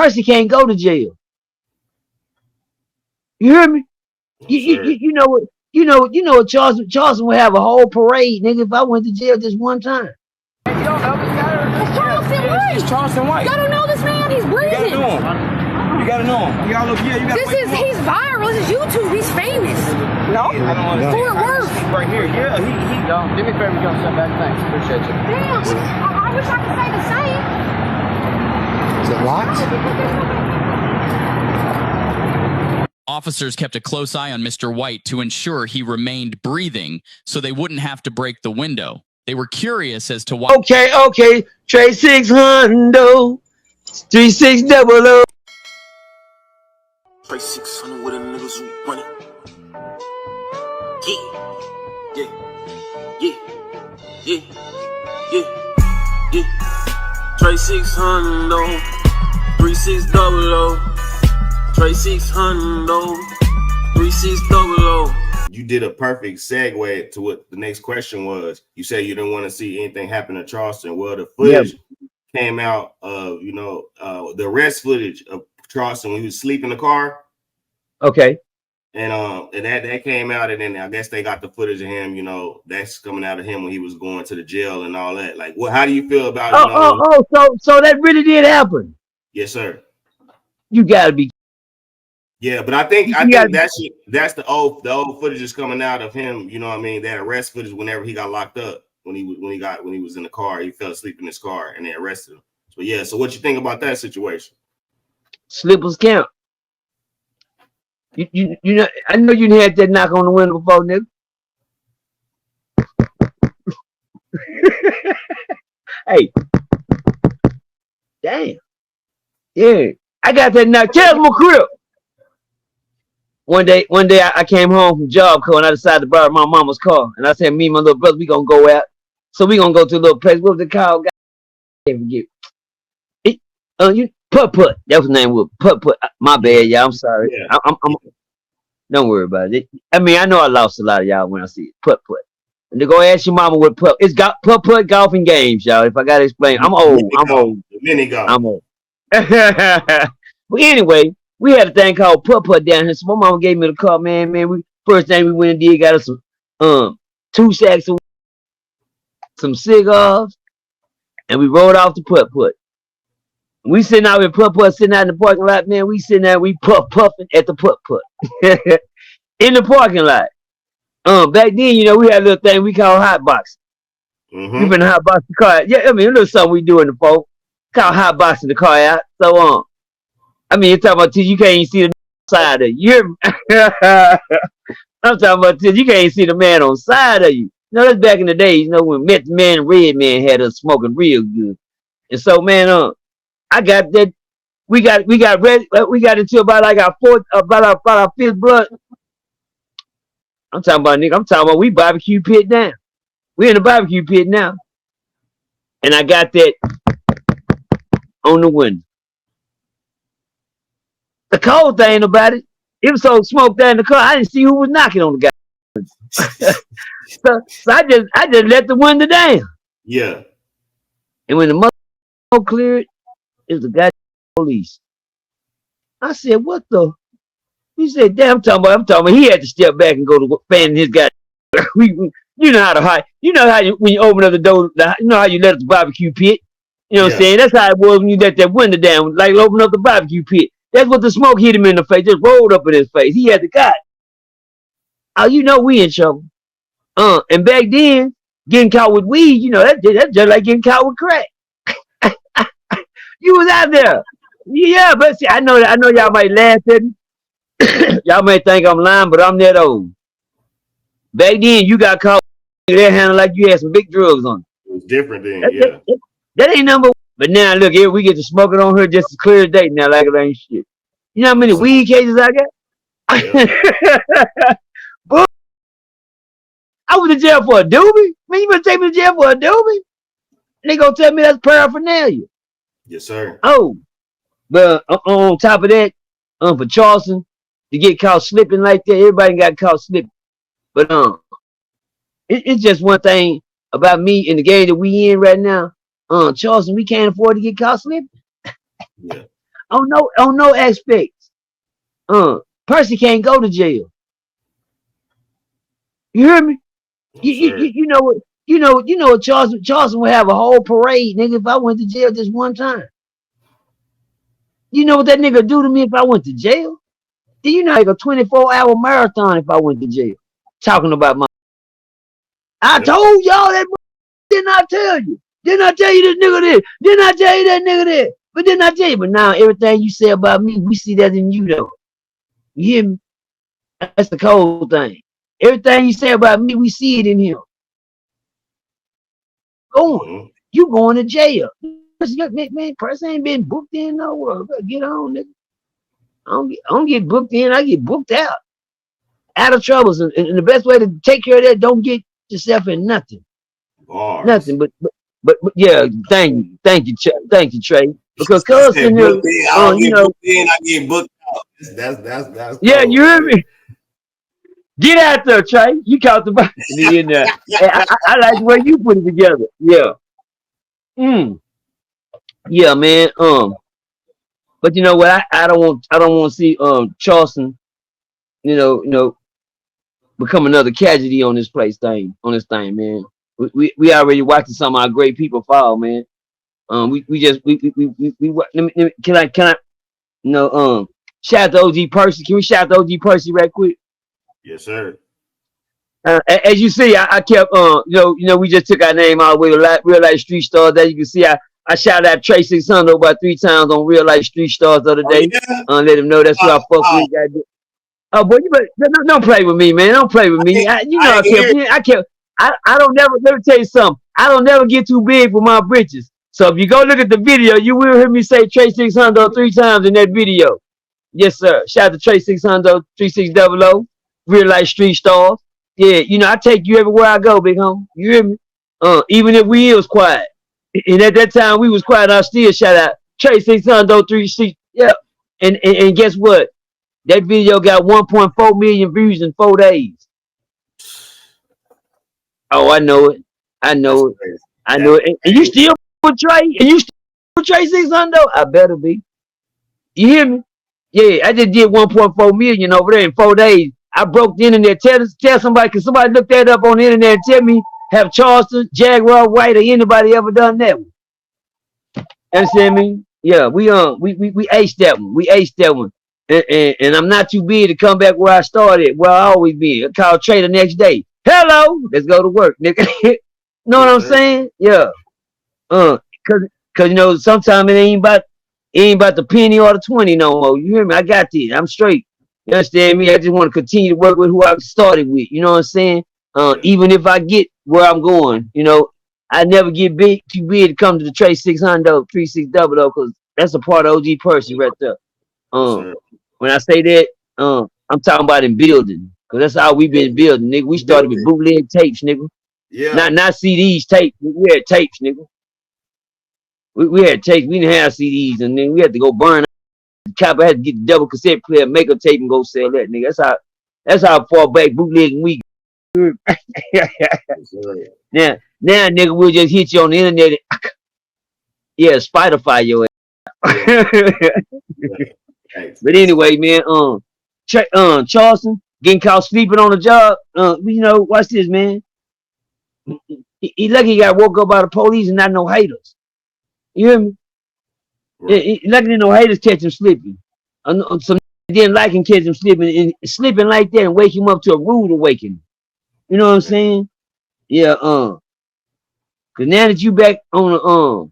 PERCY can't go to jail. You hear me? You know what? You know what Charleston would have a whole parade, nigga, if I went to jail just one time. You don't know this guy? It's Charleston White. Y'all don't know this man? He's breathing. You gotta know him. You gotta look, yeah, you gotta he's viral. This is YouTube. He's famous. No? I don't understand. Fort Worth. Right here, yeah, he don't. Do me a favor, you gonna send back. Thanks, appreciate you. Damn, I wish I could say the same. Is it locked? Officers kept a close eye on Mr. White to ensure he remained breathing so they wouldn't have to break the window. They were curious as to why. Okay. Trey 600, 3600. Trey 600 with a niggas who running. Yeah. Trey 600, 3600. Trey 600, 3600. You did a perfect segue to what the next question was. You said you didn't want to see anything happen to Charleston. Well, the footage came out of, the arrest footage of Charleston when he was asleep in the car. Okay. And that came out, and then I guess they got the footage of him, that's coming out of him when he was going to the jail and all that. Like, how do you feel about so that really did happen? Yes, sir. You gotta be. Yeah, but I think that's the old footage is coming out of him. You know what I mean? That arrest footage whenever he got locked up, when he was in the car, he fell asleep in his car and they arrested him. So yeah, so what you think about that situation? Slippers count. You know, I know you had that knock on the window before, nigga. Hey, damn, yeah, I got that knock. Tell my crib. One day I came home from job call and I decided to borrow my mama's car. And I said, me and my little brother, we gonna go out. So we gonna go to a little place. What was the car? I can't forget. Putt. That was the name. Putt. My bad, y'all. I'm sorry. Yeah. I'm don't worry about it. I mean, I know I lost a lot of y'all when I see it. Putt. And to go ask your mama what putt. It's got putt golfing games, y'all. If I gotta explain, I'm old. Mini golf. I'm old. But anyway, we had a thing called putt down here. So my mama gave me the car, man. We first thing we went and did, got us some 2 sacks of some cigars, and we rode off the putt. We sitting out with putt, sitting out in the parking lot, man. We sitting there, we puffing at the putt in the parking lot. Back then, we had a little thing we call hot boxing. Mm-hmm. We been hot boxing the car. Yeah, I mean, a little something we do in the folk. Called hot boxing the car out. So I mean, you're talking about till you can't even see the side of you. I'm talking about till you can't even see the man on the side of you. That's back in the days, when Meth Man and Red Man had us smoking real good. And so, man, I got that. We got ready. We got into about like our fifth blood. I'm talking about, nigga. I'm talking about we barbecue pit now. We in the barbecue pit now. And I got that on the window. The cold thing about it, it was so smoked out in the car, I didn't see who was knocking on the guy. so I just let the window down. Yeah. And when the smoke cleared, it was the goddamn police. I said, what the? He said, damn, I'm talking about. He had to step back and go to fan his guy. You know how to hide. You know how when you open up the door, you know how you let the barbecue pit. You know what I'm saying? That's how it was when you let that window down, like open up the barbecue pit. That's what the smoke hit him in the face, just rolled up in his face. He had the cut. Oh, we in trouble. And back then, getting caught with weed, that's just like getting caught with crack. You was out there. Yeah, but see, I know y'all might laugh at me. Y'all may think I'm lying, but I'm that old. Back then, you got caught with that handle like you had some big drugs on it. It was different then, That ain't number one. But now, look, here we get to smoking on her just as clear as day now, like it ain't shit. You know how many weed cases I got? Yeah. I was in jail for a doobie. Man, you gonna take me to jail for a doobie? They gonna tell me that's paraphernalia. Yes, sir. Oh, but on top of that, for Charleston to get caught slipping like that, everybody got caught slipping. But it's just one thing about me in the game that we in right now. Charleston, we can't afford to get caught slipping. Yeah. on no aspects. Percy can't go to jail. You hear me? You know what? You know what Charleston would have a whole parade, nigga, if I went to jail just one time. You know what that nigga do to me if I went to jail? Do you know like a 24-hour marathon if I went to jail? Talking about my I told y'all that didn't I tell you? Didn't I tell you this nigga this? Didn't I tell you that nigga this? But didn't I tell you? But now everything you say about me, we see that in you though. You hear me? That's the cold thing. Everything you say about me, we see it in him. Going. You going to jail. Man, Percy ain't been booked in nowhere. Get on, nigga. I don't get booked in, I get booked out. Out of troubles. And the best way to take care of that, don't get yourself in nothing. Bars. Nothing. But yeah, thank you, Trey. Because cuz in here, you know, I get booked out. That's yeah, you hear me? Get out there, Trey. You caught the body in there. I like the way you put it together. Yeah. Yeah, man. But you know what? I don't want to see Charleston, you know, become another casualty on this thing, man. We already watching some of our great people fall, man. We can I shout out to OG Percy. Can we shout out to OG Percy right quick? Yes, sir. As you see, I kept we just took our name all the way to Real Life Street Stars. As you can see, I shouted out Trey 600 about 3 times on Real Life Street Stars the other day. Let him know that's who I fuck with. Oh boy, you better, don't play with me, man. Don't play with me. I don't never. Let me tell you something. I don't never get too big for my britches. So if you go look at the video, you will hear me say Trey 600 3 times in that video. Yes, sir. Shout out to Trey 600 3600 Real Life Street Stars. Yeah, I take you everywhere I go, big homie. You hear me? Even if we was quiet. And at that time we was quiet, I still shout out Trey 600 36. Yeah. And guess what? That video got 1.4 million views in 4 days. Oh, I know it. And you still with Trey? And you still with Trey 600? I better be. You hear me? Yeah, I just did 1.4 million over there in 4 days. I broke the internet. Tell somebody, because somebody look that up on the internet and tell me, have Charleston, Jaguar, White, or anybody ever done that one? Understand me? Yeah, we aced that one. We aced that one. And I'm not too big to come back where I started, where I always been. I called Trey the next day. Hello, let's go to work, nigga. Know what I'm saying? Yeah. Cause sometimes it ain't about the penny or the 20 no more. You hear me? I got this. I'm straight. You understand me? I just want to continue to work with who I started with. You know what I'm saying? Even if I get where I'm going, I never get too big to come to the Trey 600 3600 because that's a part of OG Percy right there. When I say that, I'm talking about in building, because that's how we been building, nigga. We started with bootleg tapes, nigga. Yeah. Not CDs, tapes. We had tapes, nigga. We had tapes. We didn't have CDs, and then we had to go burn. I had to get the double cassette player, make a tape, and go sell that, nigga. That's how far back bootlegging we. Now, nigga, we'll just hit you on the internet. Yeah, Spider-Fi your ass. But anyway, man, Charleston getting caught sleeping on the job. Watch this, man. He lucky he got woke up by the police and not no haters. You hear me? Right. He lucky no haters catch him sleeping. Some didn't like him catch him sleeping like that and wake him up to a rude awakening. You know what I'm saying? Yeah. Cause now that you back on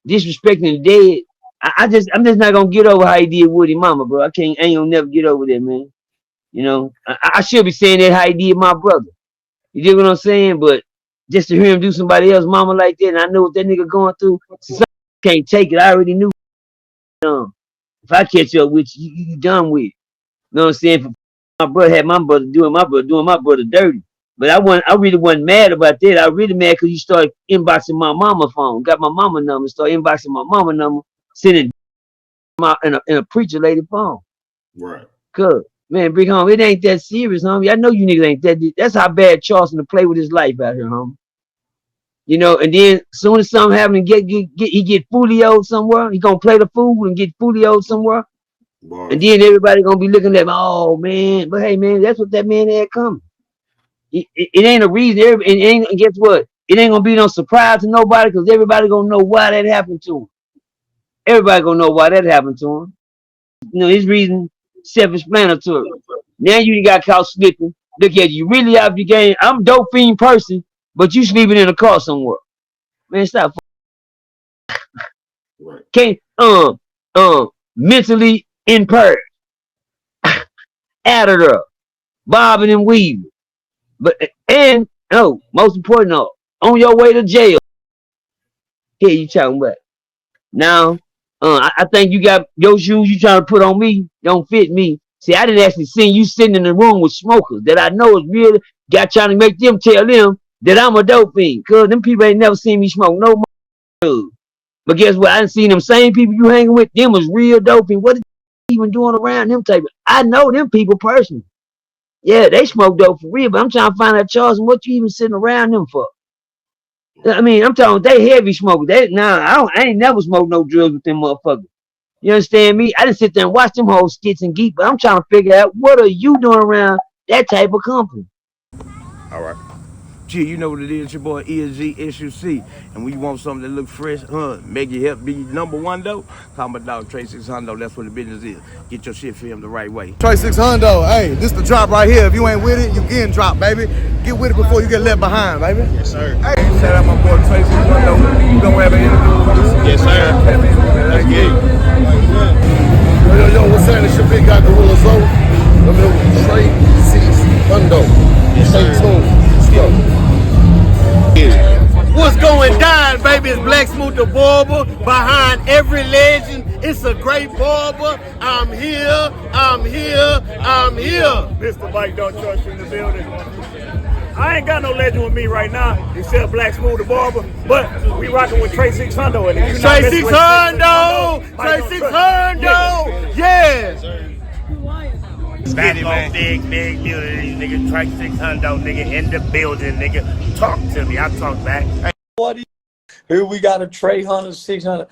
disrespecting the dead. I'm just not gonna get over how he did Woody Mama, bro. I ain't gonna never get over that, man. I should be saying that how he did my brother. You dig what I'm saying? But just to hear him do somebody else mama like that, and I know what that nigga going through, can't take it. I already knew. If I catch up with you, you done with. You know what I'm saying? If my brother had my brother doing my brother dirty. But I really wasn't mad about that. I really mad because you started inboxing my mama phone, got my mama number, started inboxing my mama number. Sitting in a preacher lady phone. Right. Good. Man, big homie, it ain't that serious, homie. I know you niggas ain't that. That's how bad Charleston to play with his life out here, homie. You know, and then soon as something happen, he get folioed somewhere. He gonna play the fool and get folioed somewhere. Bars. And then everybody gonna be looking at him, oh man, but hey man, that's what that man had coming. It ain't a reason. It ain't, guess what? It ain't gonna be no surprise to nobody because everybody gonna know why that happened to him. Everybody gonna know why that happened to him. You know, his reason self-explanatory. Now you got caught slipping. Look at you, really out of your game. I'm dope fiend person, but you sleeping in a car somewhere. Man, stop. Right. Can't mentally impaired, added up, bobbing and weaving. But and most important, on your way to jail. Here you talking about. Now, I think you got your shoes you trying to put on me don't fit me. See, I didn't actually see you sitting in the room with smokers that I know is real. Got trying to make them tell them that I'm a dope fiend. Cause them people ain't never seen me smoke no more. But guess what? I didn't see them same people you hanging with. Them was real dope fiend. What are you even doing around them type? I know them people personally. Yeah, they smoke dope for real, but I'm trying to find out, Charles, and what you even sitting around them for? I mean, I'm talking they heavy smokers. I ain't never smoked no drugs with them motherfuckers. You understand me? I didn't sit there and watch them whole skits and geek, but I'm trying to figure out what are you doing around that type of company. All right. Gee, you know what it is, your boy ESG SUC. And when you want something that look fresh, make your help be number one though, call my dog Trey 600. That's what the business is. Get your shit filmed the right way. Trey 600, hey, this the drop right here. If you ain't with it, you getting dropped, baby. Get with it before you get left behind, baby. Yes, sir. Hey, shout out my boy Trey 600. You gonna have an interview? Yes, sir. Let's get it. Yo, what's happening? It's your big guy, Gorilla Zoe. I'm here with Trey 600. Yes, Stay sir. tuned. Let's go. What's going down, baby? It's Black Smooth the Barber. Behind every legend, it's a great barber. I'm here, I'm here, I'm here. Mr. Mike Don't Trust You in the building. I ain't got no legend with me right now, except Black Smooth the Barber, but we rocking with Trey 600. And if you're not Trey 600! Trey 600! Yeah! Big building, these niggas, Trey 600, nigga, in the building, nigga. Talk to me, I talk back. Here we got a Trey 600.